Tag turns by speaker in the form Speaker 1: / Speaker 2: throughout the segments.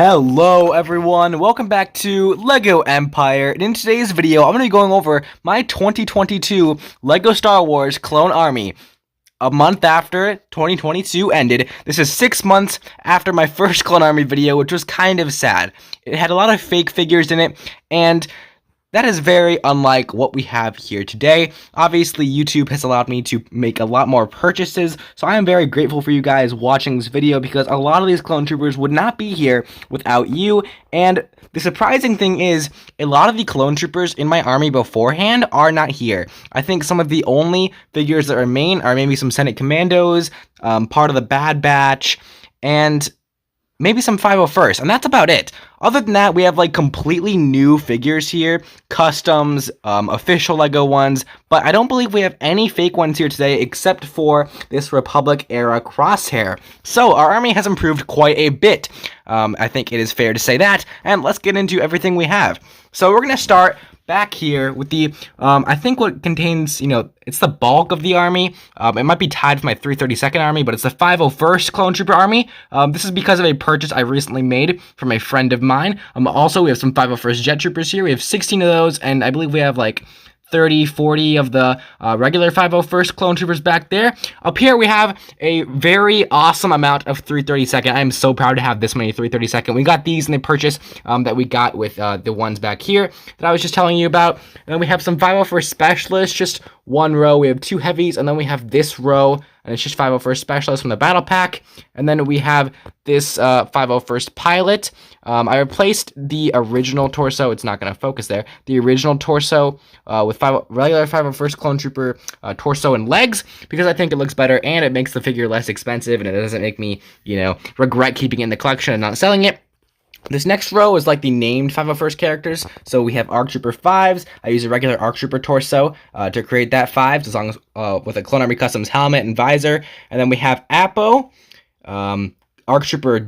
Speaker 1: Hello everyone, welcome back to LEGO Empire, and in today's video I'm going to be going over my 2022 LEGO Star Wars Clone Army. A month after 2022 ended, this is 6 months after my first Clone Army video, which was kind of sad. It had a lot of fake figures in it, and that is very unlike what we have here today. Obviously, YouTube has allowed me to make a lot more purchases, so I am very grateful for you guys watching this video because a lot of these clone troopers would not be here without you. And the surprising thing is, a lot of the clone troopers in my army beforehand are not here. I think some of the only figures that remain are maybe some Senate Commandos, part of the Bad Batch, and maybe some 501st, and that's about it. Other than that, we have like completely new figures here, customs, official LEGO ones, but I don't believe we have any fake ones here today except for this Republic era Crosshair. So our army has improved quite a bit. I think it is fair to say that, and let's get into everything we have. So we're going to start back here with the, I think what contains, it's the bulk of the army. It might be tied with my 332nd army, but it's the 501st Clone Trooper army. This is because of a purchase I recently made from a friend of mine. Also, we have some 501st Jet Troopers here. We have 16 of those, and I believe we have like 30, 40 of the regular 501st Clone Troopers back there. Up here, we have a very awesome amount of 332nd. I am so proud to have this many 332nd. We got these in the purchase that we got with the ones back here that I was just telling you about. And then we have some 501st Specialists, just one row. We have two heavies, and then we have this row, and it's just 501st Specialists from the Battle Pack. And then we have this 501st Pilot. I replaced the original torso. It's not going to focus there. The original torso with regular 501st Clone Trooper torso and legs because I think it looks better and it makes the figure less expensive and it doesn't make me, regret keeping it in the collection and not selling it. This next row is like the named 501st characters. So we have ARC Trooper 5s. I use a regular ARC Trooper torso to create that 5s as long as with a Clone Army Customs helmet and visor. And then we have Apo, ARC Trooper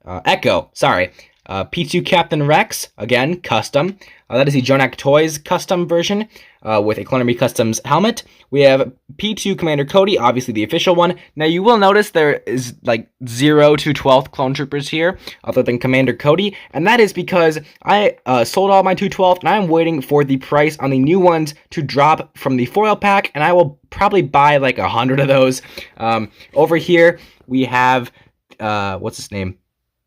Speaker 1: Echo, sorry. P2 Captain Rex, again, custom. That is the Jonak Toys custom version with a Clone Army Customs helmet. We have P2 Commander Cody, obviously the official one. Now, you will notice there is like 0 to 12th Clone Troopers here, other than Commander Cody, and that is because I sold all my 212th, and I'm waiting for the price on the new ones to drop from the foil pack, and I will probably buy like 100 of those. Over here, we have, what's his name?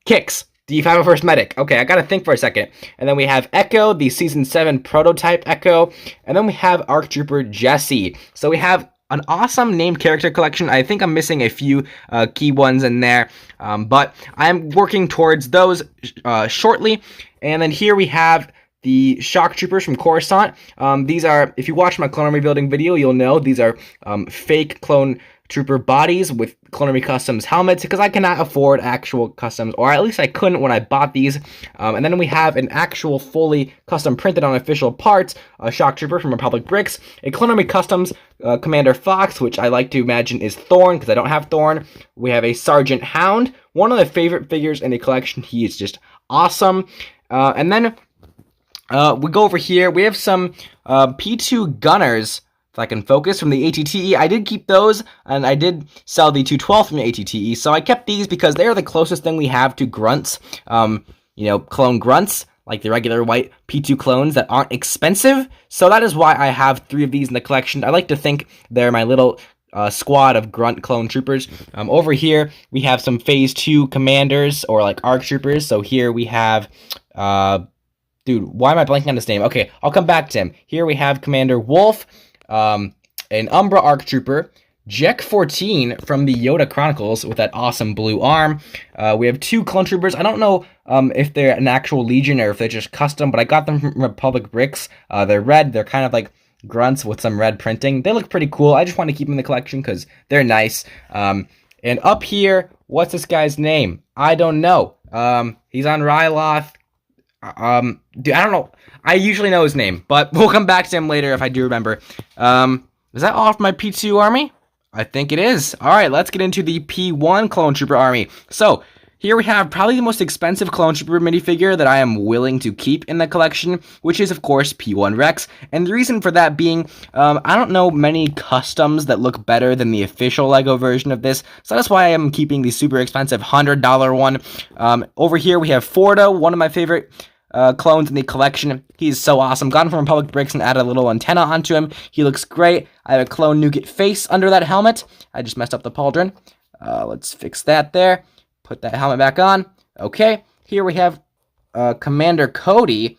Speaker 1: Kix, the 501st Medic. Okay, I gotta think for a second. And then we have Echo, the Season 7 prototype Echo. And then we have ARC Trooper Jesse. So we have an awesome named character collection. I think I'm missing a few key ones in there. But I'm working towards those shortly. And then here we have the Shock Troopers from Coruscant. These are, if you watch my Clone Army building video, you'll know these are fake Clone Trooper bodies with Clone Army Customs helmets because I cannot afford actual customs, or at least I couldn't when I bought these. And then we have an actual fully custom printed on official parts, a Shock Trooper from Republic Bricks, a Clone Army Customs Commander Fox, which I like to imagine is Thorn because I don't have Thorn. We have a Sergeant Hound, one of the favorite figures in the collection. He is just awesome. And then we go over here. We have some P2 Gunners. If I can focus from the ATTE, I did keep those, and I did sell the 212 from the ATTE, so I kept these because they are the closest thing we have to grunts, clone grunts, like the regular white P2 clones that aren't expensive, so that is why I have 3 of these in the collection. I like to think they're my little squad of grunt clone troopers. Over here, we have some Phase 2 commanders, or like ARC troopers, so here we have, dude, why am I blanking on his name? Okay, I'll come back to him. Here we have Commander Wolf, an Umbra ARC Trooper, Jek 14 from the Yoda Chronicles with that awesome blue arm. We have 2 Clone Troopers. I don't know if they're an actual Legion or if they're just custom, but I got them from Republic Bricks. They're red. They're kind of like grunts with some red printing. They look pretty cool. I just want to keep them in the collection because they're nice. And up here, what's this guy's name? I don't know. He's on Ryloth. Dude, I don't know. I usually know his name, but we'll come back to him later if I do remember. Is that all for my P2 army? I think it is. All right, let's get into the P1 Clone Trooper army. So, Here we have probably the most expensive Clone Trooper minifigure that I am willing to keep in the collection, which is, of course, P1 Rex. And the reason for that being, I don't know many customs that look better than the official LEGO version of this, so that's why I'm keeping the super expensive $100 one. Over here we have Fordo, one of my favorite clones in the collection. He's so awesome. Got him from Republic Bricks and added a little antenna onto him. He looks great. I have a clone Nougat face under that helmet. I just messed up the pauldron. Let's fix that there. Put that helmet back on. Okay, here we have Commander Cody.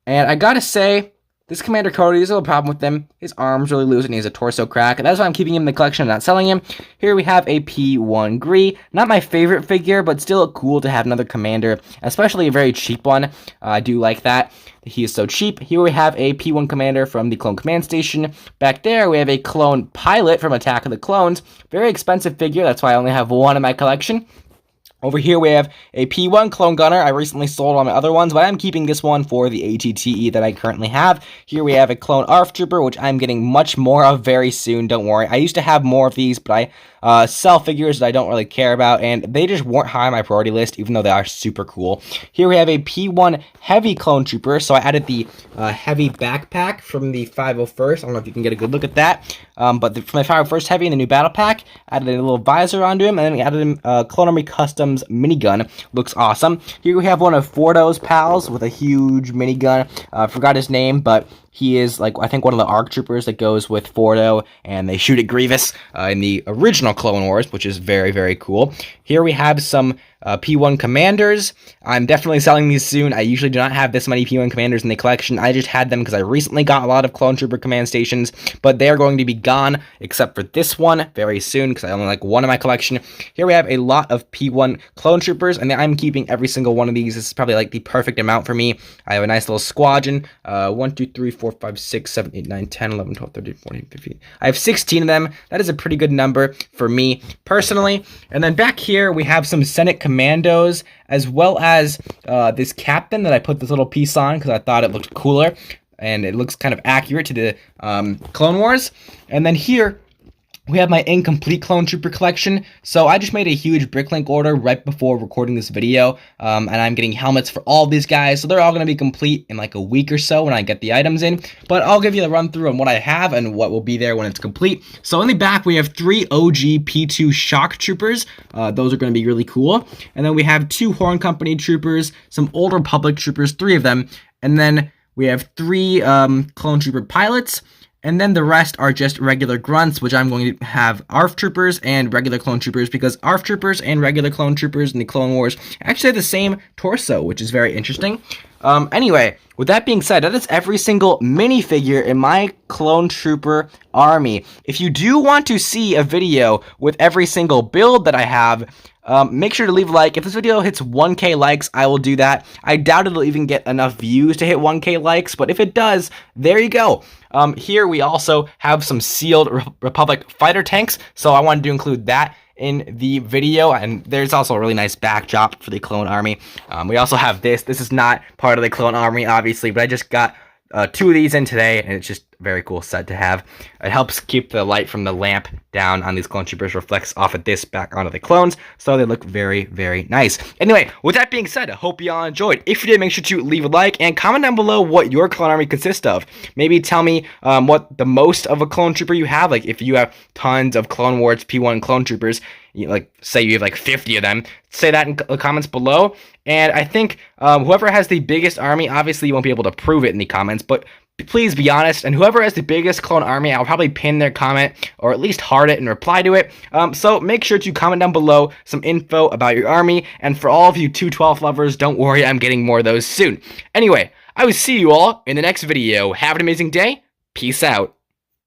Speaker 1: And I gotta say, this Commander Cody, there's a little problem with him. His arm's really loose and he has a torso crack. And that's why I'm keeping him in the collection and not selling him. Here we have a P1 Gree. Not my favorite figure, but still cool to have another Commander. Especially a very cheap one. I do like that. He is so cheap. Here we have a P1 Commander from the Clone Command Station. Back there, we have a Clone Pilot from Attack of the Clones. Very expensive figure. That's why I only have one in my collection. Over here we have a P1 Clone Gunner. I recently sold all my other ones, but I'm keeping this one for the ATTE that I currently have. Here we have a Clone ARF Trooper, which I'm getting much more of very soon, don't worry. I used to have more of these, but I sell figures that I don't really care about, and they just weren't high on my priority list, even though they are super cool. Here we have a P1 Heavy Clone Trooper, so I added the Heavy backpack from the 501st. I don't know if you can get a good look at that, but for my 501st Heavy in the new battle pack, added a little visor onto him, and then we added him Clone Army Custom minigun. Looks awesome. Here we have one of Fordo's pals with a huge minigun. Forgot his name, but he is, like, I think one of the ARC troopers that goes with Fordo, and they shoot at Grievous in the original Clone Wars, which is very, very cool. Here we have some P1 Commanders. I'm definitely selling these soon. I usually do not have this many P1 Commanders in the collection. I just had them because I recently got a lot of Clone Trooper Command Stations, but they are going to be gone, except for this one, very soon, because I only like one in my collection. Here we have a lot of P1 Clone Troopers, and I'm keeping every single one of these. This is probably like the perfect amount for me. I have a nice little squadron. 1, 2, 3, 4, 5, 6, 7, 8, 9, 10, 11, 12, 13, 14, 15. I have 16 of them. That is a pretty good number for me personally. And then back here, we have some Senate Commandos, as well as this captain that I put this little piece on because I thought it looked cooler. And it looks kind of accurate to the Clone Wars. And then here, we have my incomplete Clone Trooper collection. So I just made a huge Bricklink order right before recording this video. And I'm getting helmets for all these guys. So they're all going to be complete in like a week or so when I get the items in. But I'll give you the run through on what I have and what will be there when it's complete. So in the back, we have 3 OG P2 Shock Troopers. Those are going to be really cool. And then we have 2 Horn Company Troopers, some Old Republic Troopers, 3 of them. And then we have 3 Clone Trooper Pilots. And then the rest are just regular grunts, which I'm going to have ARF Troopers and regular Clone Troopers, because ARF Troopers and regular Clone Troopers in the Clone Wars actually have the same torso, which is very interesting. Anyway, with that being said, that is every single minifigure in my Clone Trooper army. If you do want to see a video with every single build that I have, make sure to leave a like. If this video hits 1K likes, I will do that. I doubt it'll even get enough views to hit 1K likes, but if it does, there you go. Here we also have some sealed Republic fighter tanks, so I wanted to include that in the video, and there's also a really nice backdrop for the Clone Army. We also have this. This is not part of the Clone Army, obviously, but I just got 2 of these in today, and it's just a very cool set to have. It helps keep the light from the lamp down on these Clone Troopers, reflects off of this back onto the clones, so they look very, very nice. Anyway, with that being said, I hope you all enjoyed. If you did, make sure to leave a like and comment down below what your Clone Army consists of. Maybe tell me what the most of a Clone Trooper you have. Like, if you have tons of Clone Wars P1 Clone Troopers, like, say you have like 50 of them, say that in the comments below. And I think whoever has the biggest army, obviously you won't be able to prove it in the comments, but please be honest, and whoever has the biggest Clone Army, I'll probably pin their comment, or at least heart it and reply to it. So make sure to comment down below some info about your army, and for all of you 212 lovers, don't worry, I'm getting more of those soon. Anyway, I will see you all in the next video. Have an amazing day. Peace out.